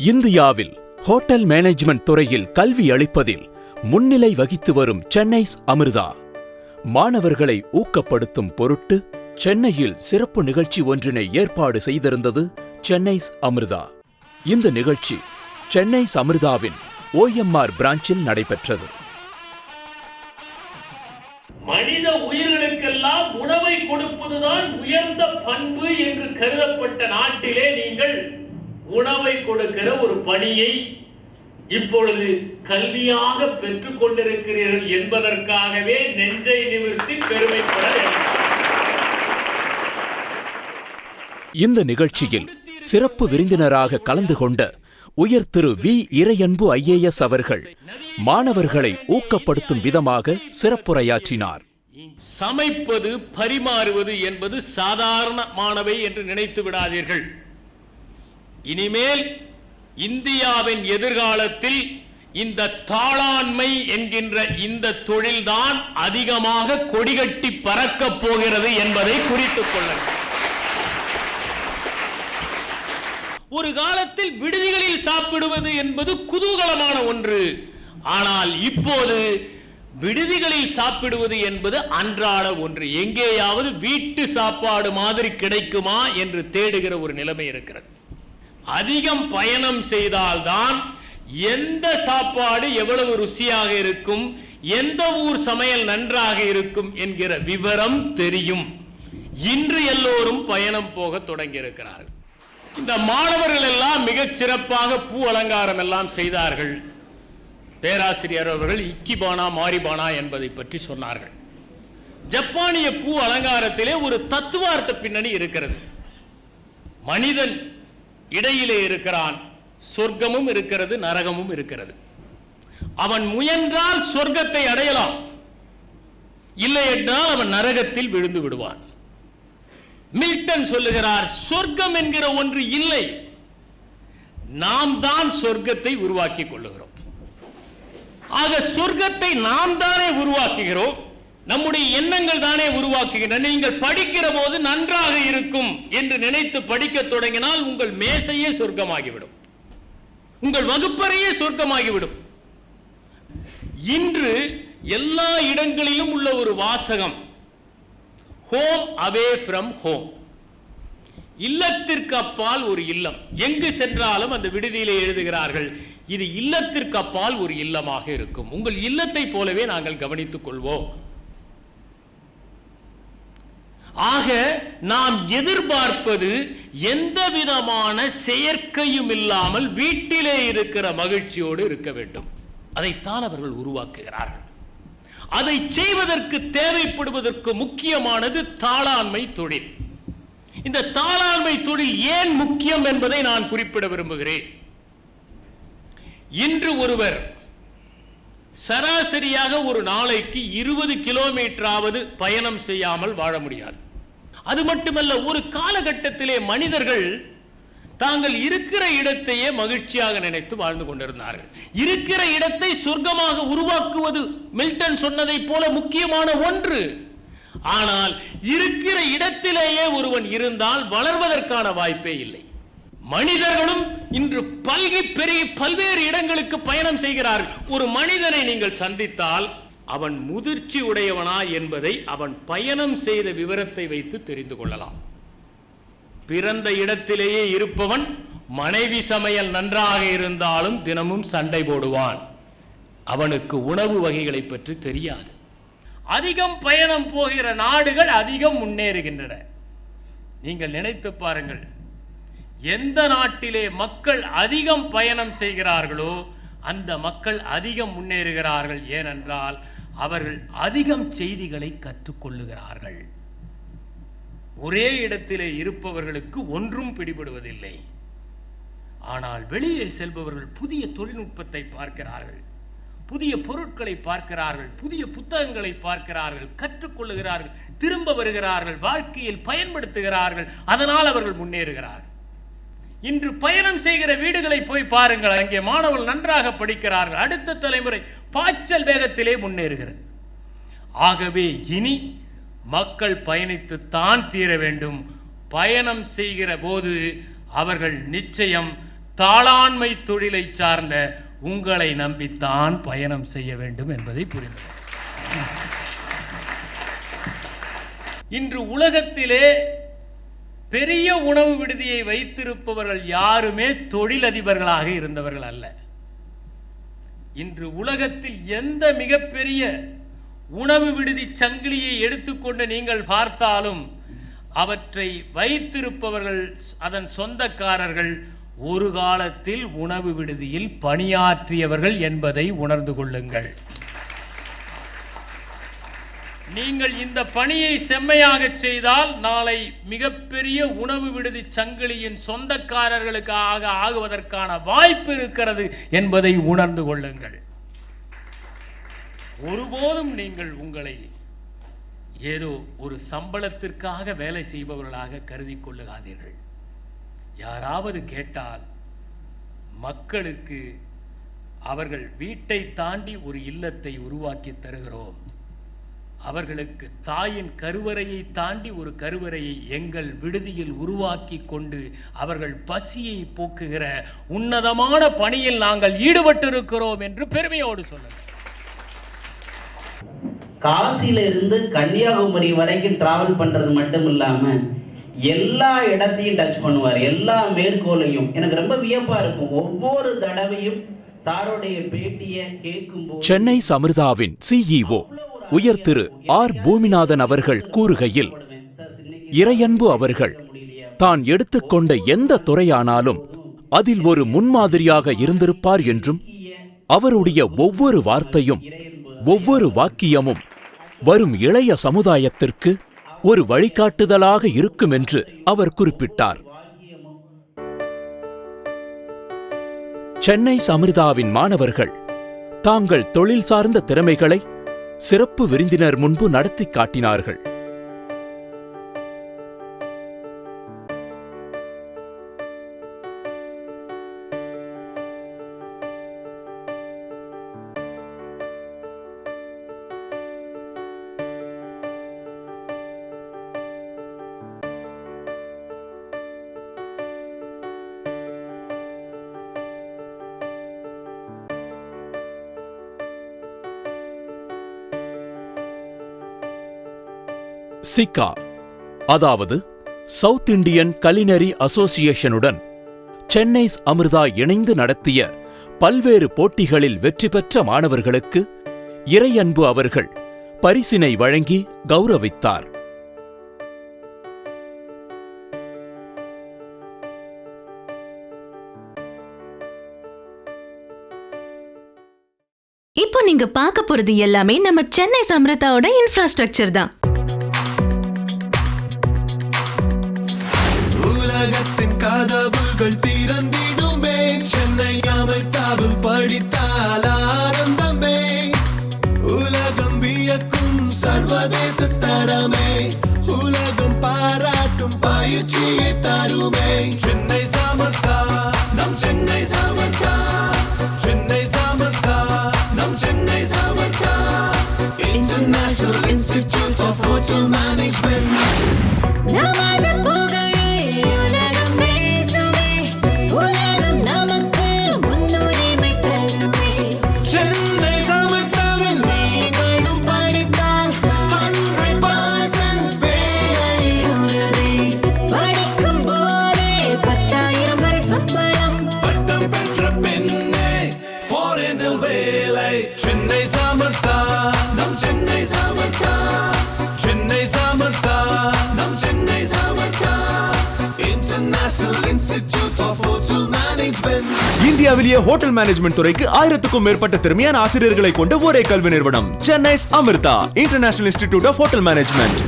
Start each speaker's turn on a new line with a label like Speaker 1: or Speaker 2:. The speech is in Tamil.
Speaker 1: இந்தியாவில் ஹோட்டல் மேனேஜ்மெண்ட் துறையில் கல்வி அளிப்பதில் முன்னிலை வகித்து வரும் சென்னைஸ் அமிர்தா மாணவர்களை ஊக்கப்படுத்தும் பொருட்டு சென்னையில் சிறப்பு நிகழ்ச்சி ஒன்றினை ஏற்பாடு செய்திருந்தது சென்னைஸ் அமிர்தா. இந்த நிகழ்ச்சி சென்னைஸ் அமிர்தாவின் OMR பிரான்ச்சில் நடைபெற்றது.
Speaker 2: மனித உயிர்களுக்கெல்லாம் உணவை கொடுப்பதுதான் உயர்ந்த பண்பு என்று கருதப்பட்ட நாட்டிலே நீங்கள் உணவை கொடுக்கிற ஒரு பணியை இப்பொழுது கல்வியாக பெற்றுக் கொண்டிருக்கிறீர்கள் என்பதற்காகவே நெஞ்சை நிமிர்த்தி பெருமைப்பட வேண்டும்.
Speaker 1: இந்த நிகழ்ச்சியில் சிறப்பு விருந்தினராக கலந்து கொண்ட உயர் திரு வி. இறையன்பு IAS அவர்கள் மாணவர்களை ஊக்கப்படுத்தும் விதமாக சிறப்புரையாற்றினார்.
Speaker 2: சமைப்பது, பரிமாறுவது என்பது சாதாரணமானவை என்று நினைத்து விடாதீர்கள். இனிமேல் இந்தியாவின் எதிர்காலத்தில் இந்த தாளாண்மை என்கின்ற இந்த தொழில்தான் அதிகமாக கொடிகட்டி பறக்கப் போகிறது என்பதை குறித்துக் கொள்ளுங்கள். ஒரு காலத்தில் விடுதிகளில் சாப்பிடுவது என்பது குதூகலமான ஒன்று. ஆனால் இப்போது விடுதிகளில் சாப்பிடுவது என்பது அன்றாட ஒன்று. எங்கேயாவது வீட்டு சாப்பாடு மாதிரி கிடைக்குமா என்று தேடுகிற ஒரு நிலைமை இருக்கிறது. அதிகம் பயணம் செய்தால்தான் எந்த சாப்பாடு எவ்வளவு ருசியாக இருக்கும், எந்த ஊர் சமையல் நன்றாக இருக்கும் என்கிற விவரம் தெரியும். இன்று எல்லோரும் பயணம் போக தொடங்கி இருக்கிறார்கள். இந்த மாணவர்கள் எல்லாம் மிகச் சிறப்பாக பூ அலங்காரம் எல்லாம் செய்தார்கள். பேராசிரியர் அவர்கள் இக்கிபானா மாரிபானா என்பதை பற்றி சொன்னார்கள். ஜப்பானிய பூ அலங்காரத்திலே ஒரு தத்துவார்த்த பின்னணி இருக்கிறது. மனிதன் இடையிலே இருக்கிறான், சொர்க்கமும் இருக்கிறது, நரகமும் இருக்கிறது. அவன் முயன்றால் சொர்க்கத்தை அடையலாம், இல்லை என்றால் அவன் நரகத்தில் விழுந்து விடுவான். மில்டன் சொல்லுகிறார், சொர்க்கம் என்கிற ஒன்று இல்லை, நாம் தான் சொர்க்கத்தை உருவாக்கி கொள்ளுகிறோம். ஆக சொர்க்கத்தை நாம் தானே உருவாக்குகிறோம், நம்முடைய எண்ணங்கள் தானே உருவாக்குகின்றன. நீங்கள் படிக்கிற போது நன்றாக இருக்கும் என்று நினைத்து படிக்க தொடங்கினால் உங்கள் மேசையே சொர்க்கமாகிவிடும், உங்கள் வகுப்பறையே சொர்க்கமாகிவிடும். இன்று எல்லா இடங்களிலும் உள்ள ஒரு வாசகம், ஹோம் அவே ஃப்ரம் ஹோம். இல்லத்திற்கு அப்பால் ஒரு இல்லம். எங்கு சென்றாலும் அந்த விடுதியிலே எழுதுகிறார்கள், இது இல்லத்திற்கு அப்பால் ஒரு இல்லமாக இருக்கும், உங்கள் இல்லத்தை போலவே நாங்கள் கவனித்துக் கொள்வோம். ஆக நாம் எதிர்பார்ப்பது எந்த விதமான செயற்கையும் இல்லாமல் வீட்டிலே இருக்கிற மகிழ்ச்சியோடு இருக்க வேண்டும். அதைத்தான் அவர்கள் உருவாக்குகிறார்கள். அதை செய்வதற்கு தேவைப்படுவதற்கு முக்கியமானது தாளாண்மை தொழில். இந்த தாளாண்மை தொழில் ஏன் முக்கியம் என்பதை நான் குறிப்பிட விரும்புகிறேன். இன்று ஒருவர் சராசரியாக ஒரு நாளைக்கு 20 கிலோமீட்டராவது பயணம் செய்யாமல் வாழ முடியாது. அது மட்டுமல்ல, ஒரு காலகட்டத்திலே மனிதர்கள் தாங்கள் இருக்கிற இடத்தையே மகிழ்ச்சியாக நினைத்து வாழ்ந்து கொண்டிருந்தார்கள். இருக்கிற இடத்தை சொர்க்கமாக உருவாக்குவது மில்டன் சொன்னதை போல முக்கியமான ஒன்று. ஆனால் இருக்கிற இடத்திலேயே ஒருவன் இருந்தால் வளர்வதற்கான வாய்ப்பே இல்லை. மனிதர்களும் இன்று பல்கி பெருகி பல்வேறு இடங்களுக்கு பயணம் செய்கிறார்கள். ஒரு மனிதனை நீங்கள் சந்தித்தால் அவன் முதிர்ச்சி உடையவனா என்பதை அவன் பயணம் செய்த விவரத்தை வைத்து தெரிந்து கொள்ளலாம். பிறந்த இடத்திலேயே இருப்பவன் மனைவி சமையல் நன்றாக இருந்தாலும் தினமும் சண்டை போடுவான். அவனுக்கு உணவு வகைகளை பற்றி தெரியாது. அதிகம் பயணம் போகிற நாடுகள் அதிகம் முன்னேறுகின்றன. நீங்கள் நினைத்து பாருங்கள், எந்த நாட்டிலே மக்கள் அதிகம் பயணம் செய்கிறார்களோ அந்த மக்கள் அதிகம் முன்னேறுகிறார்கள். ஏனென்றால் அவர்கள் அதிகம் செய்திகளை கற்றுக்கொள்ளுகிறார்கள். ஒரே இடத்திலே இருப்பவர்களுக்கு ஒன்றும் பிடிபடுவதில்லை. ஆனால் வெளியே செல்பவர்கள் புதிய தொழில்நுட்பத்தை பார்க்கிறார்கள், புதிய பொருட்களை பார்க்கிறார்கள், புதிய புத்தகங்களை பார்க்கிறார்கள், கற்றுக்கொள்ளுகிறார்கள், திரும்ப வருகிறார்கள், வாழ்க்கையில் பயன்படுத்துகிறார்கள். அதனால் அவர்கள் முன்னேறுகிறார்கள். இன்று பயணம் செய்கிற வீடுகளை போய் பாருங்கள், அங்கே மாணவர்கள் நன்றாக படிக்கிறார்கள். அடுத்த தலைமுறை பாய்ச்சல் வேகத்திலே முன்னேறுகிறது. ஆகவே இனி மக்கள் பயணித்துத்தான் தீர வேண்டும். பயணம் செய்கிற போது அவர்கள் நிச்சயம் தாளாண்மை தொழிலை சார்ந்த உங்களை நம்பித்தான் பயணம் செய்ய வேண்டும் என்பதை புரிந்து இன்று உலகத்திலே பெரிய உணவு விடுதியை வைத்திருப்பவர்கள் யாருமே தொழிலதிபர்களாக இருந்தவர்கள் அல்ல. இன்று உலகத்தில் எந்த மிகப்பெரிய உணவு விடுதி சங்கிலியை எடுத்துக்கொண்டு நீங்கள் பார்த்தாலும் அவற்றை வைத்திருப்பவர்கள், அதன் சொந்தக்காரர்கள் ஒரு காலத்தில் உணவு விடுதியில் பணியாற்றியவர்கள் என்பதை உணர்ந்து கொள்ளுங்கள். நீங்கள் இந்த பணியை செம்மையாக செய்தால் நாளை மிகப்பெரிய உணவு விடுதி சங்கிலியின் சொந்தக்காரர்களுக்காக ஆகுவதற்கான வாய்ப்பு இருக்கிறது என்பதை உணர்ந்து கொள்ளுங்கள். ஒருபோதும் நீங்கள் உங்களை ஏதோ ஒரு சம்பளத்திற்காக வேலை செய்பவர்களாக கருதி கொள்ளுகாதீர்கள். யாராவது கேட்டால் மக்களுக்கு அவர்கள் வீட்டை தாண்டி ஒரு இல்லத்தை உருவாக்கி தருகிறோம், அவர்களுக்கு தாயின் கருவறையை தாண்டி ஒரு கருவறையை எங்கள் விடுதியில் உருவாக்கி கொண்டு அவர்கள் பசியை போக்குகிற உன்னதமான பணியில் நாங்கள் ஈடுபட்டிருக்கிறோம் என்று பெருமையோடு சொல்லுங்கள்.
Speaker 3: காசில இருந்து கன்னியாகுமரி வரைக்கும் டிராவல் பண்றது மட்டும் இல்லாம எல்லா இடத்தையும் டச் பண்ணுவார், எல்லா மேற்கோளையும். எனக்கு ரொம்ப வியப்பா இருக்கும். ஒவ்வொரு தடவையும் சாரோடைய பேட்டியை கேட்கும்போது
Speaker 1: சென்னை அமிர்தாவின் CEO உயர் திரு ஆர் பூமிநாதன் அவர்கள் கூறுகையில், இறையன்பு அவர்கள் தான் எடுத்துக்கொண்ட எந்த துறையானாலும் அதில் ஒரு முன்மாதிரியாக இருந்திருப்பார் என்றும், அவருடைய ஒவ்வொரு வார்த்தையும் ஒவ்வொரு வாக்கியமும் வரும் இளைய சமுதாயத்திற்கு ஒரு வழிகாட்டுதலாக இருக்கும் என்று அவர் குறிப்பிட்டார். சென்னை அமிர்தாவின் மாணவர்கள் தாங்கள் தொழில் சார்ந்த திறமைகளை சிறப்பு விருந்தினர் முன்பு நடத்தி காட்டினார்கள். சிக்கா, அதாவது சவுத் இண்டியன் கலினரி அசோசியேஷனுடன் சென்னை அமிர்தா இணைந்து நடத்திய பல்வேறு போட்டிகளில் வெற்றி பெற்ற மாணவர்களுக்கு இறையன்பு அவர்கள் பரிசினை வழங்கி கௌரவித்தார்.
Speaker 4: இப்போ நீங்க பார்க்க போறது எல்லாமே நம்ம சென்னை அமிர்தாவோட இன்ஃப்ராஸ்ட்ரக்சர் தான்.
Speaker 5: உலகத்தின் கதவுகள் திறந்திடுமே, சென்னை அமிர்தாவில் படித்தால் ஆனந்தமே. உலகம் வியக்கும் சர்வதேச தரமே, உலகம் பாராட்டும் பயிற்சியை தருமே. சென்னை அமிர்தா, நம் சென்னை அமிர்தா, சென்னை அமிர்தா, நம் Chennai Amirtha. International Institute of Hotel Management.
Speaker 4: நமது புகழை உலகம் பேசுமே, உலகம் நமக்கு முன்னுரிமை தருமே.
Speaker 5: சென்னை அமிர்தாவில் நீங்களும் படித்தால் 100% வேலை உறுதி.
Speaker 4: படிக்கும் போதே 10,000 வரை சம்பளம்,
Speaker 5: பட்டம் பெற்ற பெண்ணே ஃபாரினில் வேலை. சென்னை அமிர்தா, நம் சென்னை அமிர்தா, சென்னை அமிர்தா, நம் Chennai Amirtha. International Institute of Hotel Management.
Speaker 6: இந்தியாவிலேயே ஹோட்டல் மேனேஜ்மெண்ட் துறைக்கு 1000க்கும் மேற்பட்ட திறமையான ஆசிரியர்களை கொண்ட ஒரே கல்வி நிறுவனம் Chennai Amirtha international institute of hotel management.